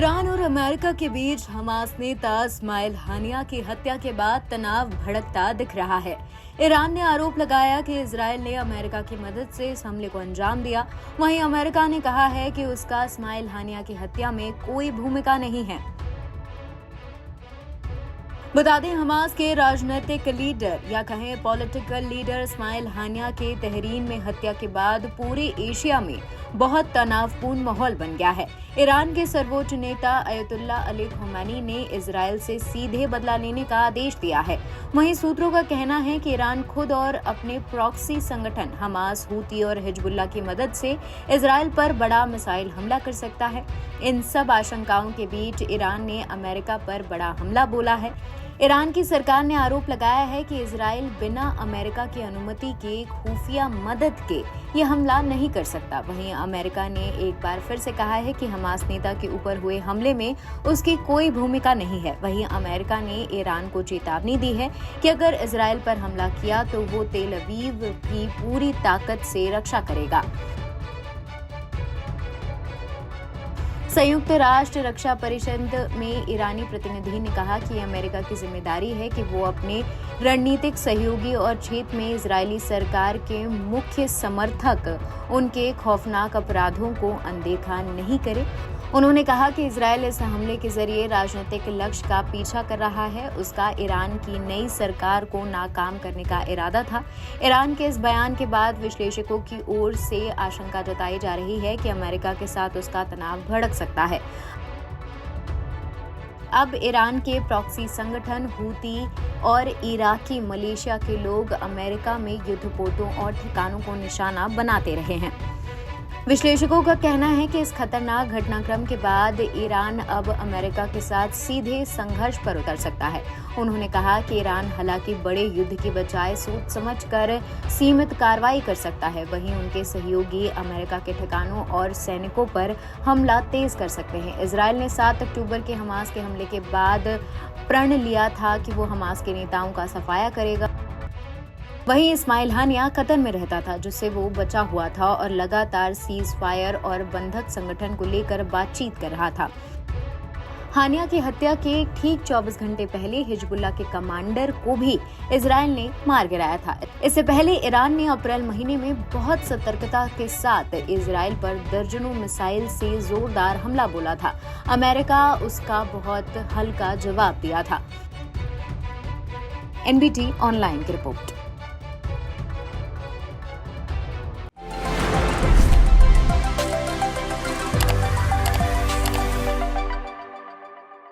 Iran और America के बीच Hamas नेता इस्माइल हानिया की हत्या के बाद तनाव भड़कता दिख रहा है। ईरान ने आरोप लगाया कि इजरायल ने अमेरिका की मदद से इस हमले को अंजाम दिया। वहीं अमेरिका ने कहा है कि उसका इस्माइल हानिया की हत्या में कोई भूमिका नहीं है। बता दें, हमास के राजनीतिक लीडर या कहें पॉलिटिकल लीडर इस्माइल हानिया के तहरीन में हत्या के बाद पूरे एशिया में बहुत तनावपूर्ण माहौल बन गया है। ईरान के सर्वोच्च नेता अयतुल्ला अली खमेनी ने इजरायल से सीधे बदला लेने का आदेश दिया है। वहीं सूत्रों का कहना है कि ईरान खुद और अपने प्रॉक्सी संगठन हमास, हूती और हिजबुल्लाह की मदद से इजरायल पर बड़ा मिसाइल हमला कर सकता है। इन सब आशंकाओं के बीच ईरान ने अमेरिका पर बड़ा हमला बोला है। ईरान की सरकार ने आरोप लगाया है कि इजरायल बिना अमेरिका की अनुमति के खुफिया मदद के ये हमला नहीं कर सकता। वहीं अमेरिका ने एक बार फिर से कहा है कि हमास नेता के ऊपर हुए हमले में उसकी कोई भूमिका नहीं है। वहीं अमेरिका ने ईरान को चेतावनी दी है कि अगर इजरायल पर हमला किया तो वो तेल अवीव की पूरी ताकत से रक्षा करेगा। संयुक्त राष्ट्र रक्षा परिषद में ईरानी प्रतिनिधि ने कहा कि अमेरिका की जिम्मेदारी है कि वो अपने रणनीतिक सहयोगी और क्षेत्र में इजरायली सरकार के मुख्य समर्थक उनके खौफनाक अपराधों को अनदेखा नहीं करे। उन्होंने कहा कि इजरायल इस हमले के जरिए राजनीतिक लक्ष्य का पीछा कर रहा है। उसका ईरान की नई सरकार को नाकाम करने का इरादा था। ईरान के इस बयान के बाद विश्लेषकों की ओर से आशंका जताई जा रही है कि अमेरिका के साथ उसका तनाव भड़क सकता है। अब ईरान के प्रॉक्सी संगठन हूती और इराकी मलेशिया के लोग अमेरिका में युद्धपोतों और ठिकानों को निशाना बनाते रहे हैं। विश्लेषकों का कहना है कि इस खतरनाक घटनाक्रम के बाद ईरान अब अमेरिका के साथ सीधे संघर्ष पर उतर सकता है। उन्होंने कहा कि ईरान हालांकि बड़े युद्ध की बजाय सोच समझकर सीमित कार्रवाई कर सकता है। वहीं उनके सहयोगी अमेरिका के ठिकानों और सैनिकों पर हमला तेज कर सकते हैं। इजरायल ने 7 अक्टूबर के हमास के हमले के बाद प्रण लिया था कि वो हमास के नेताओं का सफाया करेगा। वहीं इस्माइल हानिया कतर में रहता था, जिससे वो बचा हुआ था और लगातार सीज फायर और बंधक संगठन को लेकर बातचीत कर रहा था। हानिया की हत्या के ठीक 24 घंटे पहले हिजबुल्लाह के कमांडर को भी इजरायल ने मार गिराया था। इससे पहले ईरान ने अप्रैल महीने में बहुत सतर्कता के साथ इजरायल पर दर्जनों मिसाइल से जोरदार हमला बोला था। अमेरिका उसका बहुत हल्का जवाब दिया था। NBT ऑनलाइन की रिपोर्ट।